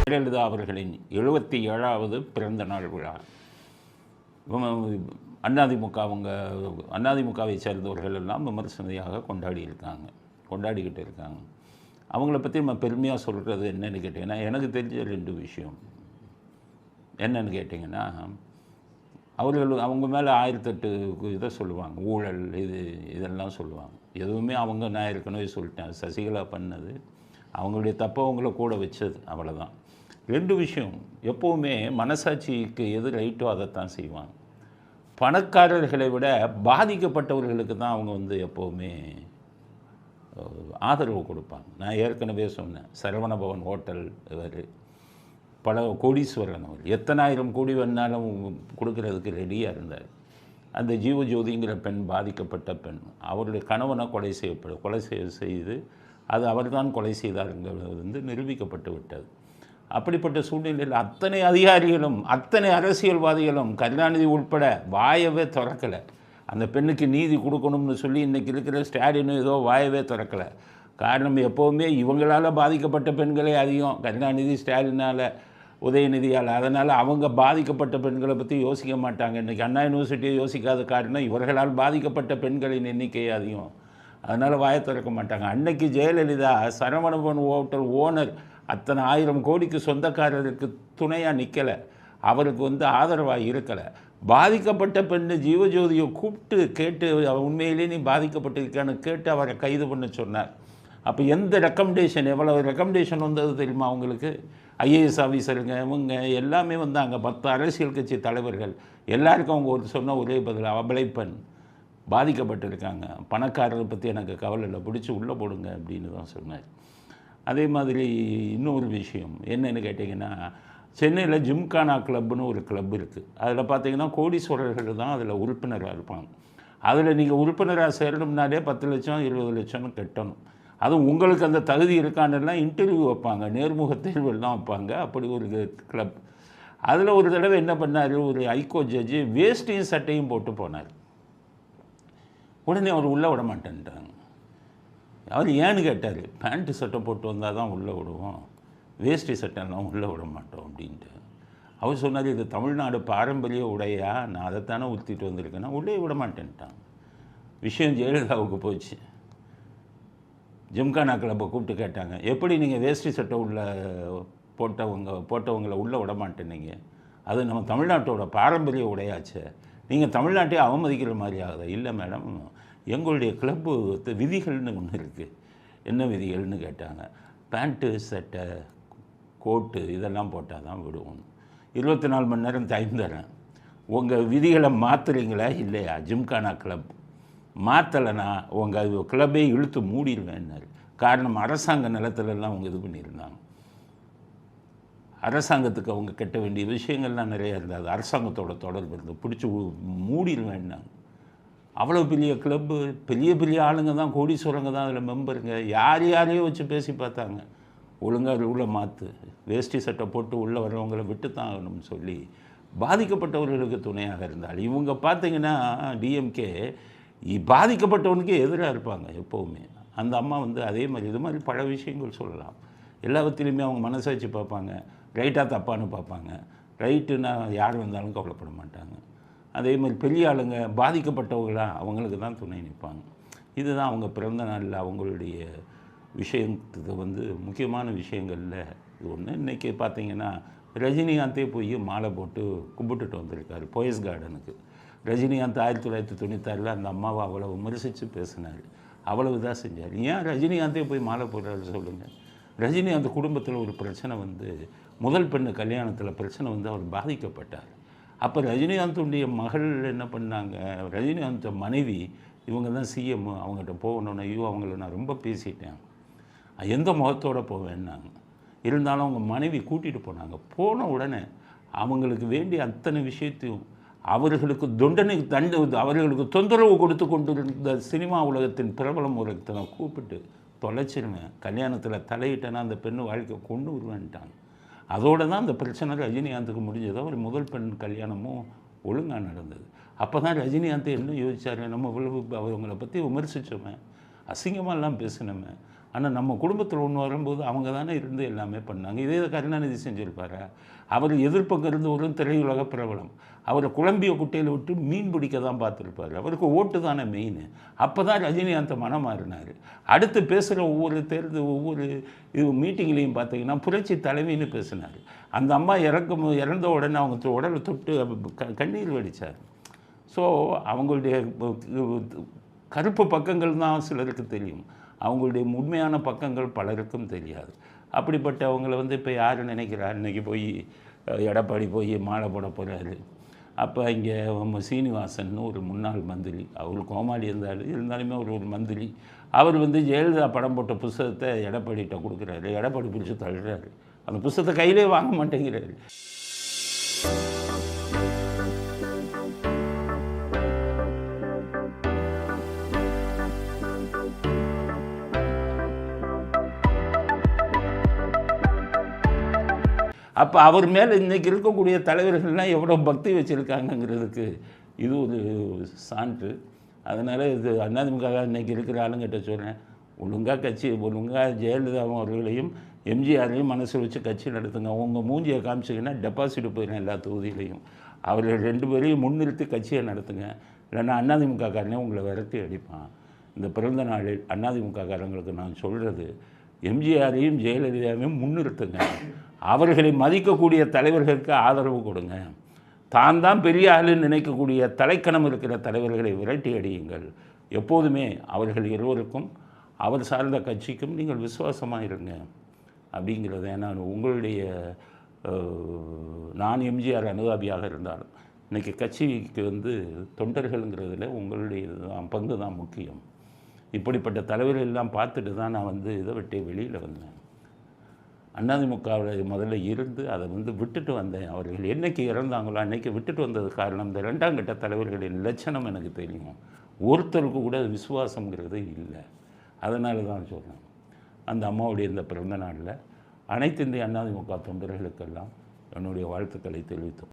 ஜெயலலிதா அவர்களின் 77வது பிறந்த நாள் விழா. அதிமுகவை சேர்ந்தவர்கள் எல்லாம் விமர்சனையாக கொண்டாடிக்கிட்டு இருக்காங்க. அவங்கள பற்றி நம்ம பெருமையாக சொல்கிறது என்னென்னு கேட்டிங்கன்னா, எனக்கு தெரிஞ்ச 2 விஷயம் என்னென்னு கேட்டிங்கன்னா, அவங்க மேலே 1008 இதை சொல்லுவாங்க. ஊழல் இதெல்லாம் சொல்லுவாங்க. எதுவுமே நான் ஏற்கனவே சொல்லிட்டேன். சசிகலா பண்ணது அவங்களுடைய தப்பை அவங்கள கூட வச்சது, அவ்வளோதான். 2 விஷயம், எப்போவுமே மனசாட்சிக்கு எது ரைட்டோ அதைத்தான் செய்வாங்க. பணக்காரர்களை விட பாதிக்கப்பட்டவர்களுக்கு தான் அவங்க எப்போவுமே ஆதரவு கொடுப்பாங்க. நான் ஏற்கனவே சொன்னேன், சரவணபவன் ஹோட்டல் இவர் பல கோடீஸ்வரன், அவர் எத்தனை ஆயிரம் கோடி வேணாலும் கொடுக்கறதுக்கு ரெடியாக இருந்தார். அந்த ஜீவஜோதிங்கிற பெண் பாதிக்கப்பட்ட பெண், அவருடைய கணவனை கொலை செய்து அது அவர்தான் கொலை செய்தாருங்கிறது நிரூபிக்கப்பட்டு விட்டது. அப்படிப்பட்ட சூழ்நிலையில் அத்தனை அதிகாரிகளும் அத்தனை அரசியல்வாதிகளும் கருணாநிதி உட்பட வாயவே திறக்கலை. அந்த பெண்ணுக்கு நீதி கொடுக்கணும்னு சொல்லி இன்றைக்கி இருக்கிற ஸ்டாலினும் ஏதோ வாயவே திறக்கலை. காரணம், எப்போவுமே இவங்களால் பாதிக்கப்பட்ட பெண்களே அதிகம், கருணாநிதி ஸ்டாலினால் உதயநிதியால். அதனால் அவங்க பாதிக்கப்பட்ட பெண்களை பற்றி யோசிக்க மாட்டாங்க. இன்றைக்கி அண்ணா யூனிவர்சிட்டியை யோசிக்காத காரணம், இவர்களால் பாதிக்கப்பட்ட பெண்களின் எண்ணிக்கை அதிகம், அதனால் வாயை திறக்க மாட்டாங்க. அன்னைக்கு ஜெயலலிதா சரவணபவன் ஹோட்டல் ஓனர் அத்தனை 1000 கோடிக்கு சொந்தக்காரருக்கு துணையாக நிற்கலை, அவருக்கு ஆதரவாக இருக்கலை. பாதிக்கப்பட்ட பெண்ணு ஜீவஜோதியை கூப்பிட்டு கேட்டு உண்மையிலே நீ பாதிக்கப்பட்டிருக்கான்னு கேட்டு அவரை கைது பண்ண சொன்னார். அப்போ எந்த ரெக்கமெண்டேஷன், எவ்வளோ ரெக்கமெண்டேஷன் வந்தது தெரியுமா அவங்களுக்கு? ஐஏஎஸ் ஆஃபீஸருங்க, இவங்க எல்லாமே அங்கே 10 அரசியல் கட்சி தலைவர்கள் எல்லாருக்கும் அவங்க சொன்ன ஒரே பதில், அபலைப்பெண் பாதிக்கப்பட்டிருக்காங்க, பணக்காரரை பற்றி எனக்கு கவலை இல்லை, பிடிச்சி உள்ளே போடுங்க அப்படின்னு தான் சொன்னார். அதே மாதிரி இன்னொரு விஷயம் என்னென்னு கேட்டிங்கன்னா, சென்னையில் ஜிம்கானா கிளப்னு ஒரு கிளப் இருக்குது. அதில் பார்த்திங்கன்னா கோடீஸ்வரர்கள் தான் அதில் உறுப்பினராக இருப்பாங்க. அதில் நீங்கள் உறுப்பினராக சேரணும்னாலே 10 லட்சம் 20 லட்சம்னு கட்டணும். அதுவும் உங்களுக்கு அந்த தகுதி இருக்கானெல்லாம் இன்டர்வியூ வைப்பாங்க, நேர்முக தேர்வுலாம் வைப்பாங்க. அப்படி ஒரு கிளப். அதில் ஒரு தடவை என்ன பண்ணார், ஒரு ஹைகோர்ட் ஜட்ஜி வேஷ்டியும் சட்டையும் போட்டு போனார். உடனே அவர் உள்ளே விட மாட்டேன்ட்டாங்க. அவர் ஏன்னு கேட்டார், பேண்ட்டு சட்டை போட்டு வந்தால் தான் உள்ளே விடுவோம், வேஷ்டி சட்டைலாம் உள்ளே விட மாட்டோம் அப்படின்ட்டு. அவர் சொன்னார், இது தமிழ்நாடு பாரம்பரிய உடையா, நான் அதைத்தானே உடுத்திட்டு வந்திருக்கேன்னா உள்ளே விட மாட்டேன்ட்டாங்க. விஷயம் ஜெயலலிதாவுக்கு போச்சு. ஜிம்கானா கிளப்பை கூப்பிட்டு கேட்டாங்க, எப்படி நீங்கள் வேஷ்டி சட்டை உள்ள போட்டவங்களை உள்ளே விட மாட்டேன்னீங்க, அது நம்ம தமிழ்நாட்டோட பாரம்பரிய உடையாச்சு, நீங்கள் தமிழ்நாட்டையே அவமதிக்கிற மாதிரி ஆகுது. இல்லை மேடம், எங்களுடைய கிளப்பு விதிகள்னு ஒன்று இருக்குது. என்ன விதிகள்னு கேட்டாங்க. பேண்ட்டு சட்டை கோட்டு இதெல்லாம் போட்டால் தான் விடுவோம், 24 மணி நேரம் டைம் தரேன், உங்கள் விதிகளை மாற்றுறீங்களா இல்லையா? ஜிம்கானா கிளப் மாற்றலைன்னா உங்கள் கிளப்பே இழுத்து மூடிடுவேன்னாரு. காரணம், அரசாங்க நிலத்திலெல்லாம் அவங்க இது பண்ணியிருந்தாங்க. அரசாங்கத்துக்கு அவங்க கட்ட வேண்டிய விஷயங்கள்லாம் நிறையா இருந்தது, அரசாங்கத்தோட தொடர்பு இருந்தது, பிடிச்சி மூடிடுவேன்னாங்க. அவ்வளோ பெரிய கிளப்பு, பெரிய பெரிய ஆளுங்க தான், கோடீஸ்வரங்க தான் அதில் மெம்பருங்க. யாரையோ வச்சு பேசி பார்த்தாங்க, ஒழுங்காக உள்ளே மாற்று, வேஷ்டி சட்டை போட்டு உள்ளே வரவங்களை விட்டு தான் ஆகணும்னு சொல்லி பாதிக்கப்பட்டவர்களுக்கு துணையாக இருந்தால். இவங்க பார்த்திங்கன்னா டிஎம்கே பாதிக்கப்பட்டவனுக்கு எதிராக இருப்பாங்க எப்போவுமே. அந்த அம்மா அதே மாதிரி இது மாதிரி பல விஷயங்கள் சொல்லலாம். எல்லாத்துலேயுமே அவங்க மனசாட்சி பார்ப்பாங்க, ரைட்டாக தப்பான்னு பார்ப்பாங்க. ரைட்டுன்னா யார் வந்தாலும் கவலைப்பட மாட்டாங்க. அதே மாதிரி பெரிய ஆளுங்க பாதிக்கப்பட்டவங்களாம் அவங்களுக்கு தான் துணை நிற்பாங்க. இதுதான் அவங்க பிறந்த நாளில் அவங்களுடைய விஷயத்துக்கு முக்கியமான விஷயங்களில் இது ஒன்று. இன்றைக்கி பார்த்திங்கன்னா ரஜினிகாந்தே போய் மாலை போட்டு கும்பிட்டுட்டு வந்திருக்காரு போயஸ் கார்டனுக்கு. ரஜினிகாந்த் 1996 அந்த அம்மாவை அவ்வளோ விமர்சித்து பேசினார், அவ்வளவு தான் செஞ்சார். ஏன் ரஜினிகாந்தே போய் மாலை போடுறாரு சொல்லுங்கள்? ரஜினிகாந்த் குடும்பத்தில் ஒரு பிரச்சனை முதல் பெண்ணு கல்யாணத்தில் பிரச்சனை அவர் பாதிக்கப்பட்டார். அப்போ ரஜினிகாந்துடைய மகள் என்ன பண்ணாங்க, ரஜினிகாந்த் மனைவி இவங்க தான் சிஎம், அவங்ககிட்ட போகணுன்னு, ஐயோ அவங்கள நான் ரொம்ப பேசிட்டேன், எந்த முகத்தோடு போவேன்னாங்க. இருந்தாலும் அவங்க மனைவி கூட்டிகிட்டு போனாங்க. போன உடனே அவங்களுக்கு வேண்டிய அத்தனை விஷயத்தையும் அவர்களுக்கு அவர்களுக்கு தொந்தரவு கொடுத்து கொண்டிருந்த சினிமா உலகத்தின் பிரபலம் உலகத்தை கூப்பிட்டு தொலைச்சிருவேன், கல்யாணத்தில் தலையிட்டேன்னா அந்த பெண்ணு வாழ்க்கை கொண்டு வருவேன்ட்டாங்க. அதோடு தான் அந்த பிரச்சனை ரஜினிகாந்துக்கு முடிஞ்சதோ, ஒரு முதல் பெண் கல்யாணமும் ஒழுங்காக நடந்தது. அப்போ தான் ரஜினிகாந்த் என்ன யோசிச்சார், நம்ம இவ்வளவு அவங்கள பற்றி விமர்சித்தோமே, அசிங்கமாகலாம் பேசினோமே, ஆனால் நம்ம குடும்பத்தில் ஒன்று வரும்போது அவங்க தானே இருந்து எல்லாமே பண்ணாங்க. இதே கருணாநிதி செஞ்சுருப்பாரா? அவர் எதிர்ப்பக்கம் இருந்து ஒரு திரையுலக பிரபலம். அவரை குழம்பிய குட்டையில் விட்டு மீன் பிடிக்க தான் பார்த்துருப்பார். அவருக்கு ஓட்டு தானே மெயின். அப்போ தான் ரஜினிகாந்த் மனம் மாறினார். அடுத்து பேசுகிற ஒவ்வொரு தேர்தல் ஒவ்வொரு மீட்டிங்லேயும் பார்த்தீங்கன்னா புரட்சி தலைவின்னு பேசினார். அந்த அம்மா இறந்த உடனே அவங்க உடலை தொட்டு கண்ணீர் வடித்தார். ஸோ அவங்களுடைய கருப்பு பக்கங்கள் தான் சிலருக்கு தெரியும். அவங்களுடைய உண்மையான பக்கங்கள் பலருக்கும் தெரியாது. அப்படிப்பட்டவங்களை வந்து இப்போ யார் நினைக்கிறார்? இன்றைக்கி போய் எடப்பாடி போய் மாலை போட போகிறாரு. அப்போ இங்கே சீனிவாசன் ஒரு முன்னாள் மந்திரி, அவர் கோமாளி இருந்தாலுமே ஒரு மந்திரி, அவர் வந்து ஜெயலலிதா படம் போட்ட புஸ்தகத்தை எடப்பாடிகிட்ட கொடுக்குறாரு. எடப்பாடி பிடிச்சி தள்ளுறாரு. அந்த புஸ்தகத்தை கையிலே வாங்க மாட்டேங்கிறாரு. அப்போ அவர் மேலே இன்றைக்கி இருக்கக்கூடிய தலைவர்கள்லாம் எவ்வளோ பக்தி வச்சுருக்காங்கங்கிறதுக்கு இது ஒரு சான்று. அதனால் இது அதிமுக இன்றைக்கி இருக்கிற ஆளுங்கிட்ட சொல்கிறேன், ஒழுங்காக ஜெயலலிதா அவர்களையும் எம்ஜிஆரையும் மனசில் வச்சு கட்சி நடத்துங்க. உங்கள் மூஞ்சியை காமிச்சிங்கன்னா டெபாசிட் போயிடும் எல்லா தொகுதியிலையும். அவர்கள் 2 பேரையும் முன்னிறுத்தி கட்சியை நடத்துங்க. இல்லைன்னா அதிமுககாரனே உங்களை விரட்டி அடிப்பான். இந்த பிறந்த நாளில் அதிமுககாரங்களுக்கு நான் சொல்கிறது, எம்ஜிஆரையும் ஜெயலலிதாவையும் முன்னிறுத்துங்க. அவர்களை மதிக்கக்கூடிய தலைவர்களுக்கு ஆதரவு கொடுங்க. தான் பெரிய ஆளுன்னு நினைக்கக்கூடிய தலைக்கணம் இருக்கிற தலைவர்களை விரட்டி அடியுங்கள். எப்போதுமே அவர்கள் இருவருக்கும் அவர் சார்ந்த கட்சிக்கும் நீங்கள் விசுவாசமாக இருங்க அப்படிங்கிறத நான் உங்களுடைய நான் எம்ஜிஆர் அனுதாபியாக இருந்தாலும் இன்றைக்கி கட்சிக்கு வந்து தொண்டர்கள்ங்கிறதுல உங்களுடைய பங்கு தான் முக்கியம். இப்படிப்பட்ட தலைவர்கள் எல்லாம் பார்த்துட்டு தான் நான் வந்து இதை விட்டு வெளியில் வந்தேன். அதிமுகவில் முதல்ல இருந்து அதை வந்து விட்டுட்டு வந்தேன். அவர்கள் என்றைக்கு இறந்தாங்களோ அன்றைக்கி விட்டுட்டு வந்தது காரணம் இந்த 2ஆம் கட்ட தலைவர்களின் லட்சணம் எனக்கு தெரியும். ஒருத்தருக்கு கூட விசுவாசங்கிறது இல்லை. அதனால தான் சொல்கிறேன். அந்த அம்மாவுடைய இந்த பிறந்த நாளில் அனைத்து இந்திய அதிமுக தொண்டர்களுக்கெல்லாம் என்னுடைய வாழ்த்துக்களை தெரிவித்தோம்.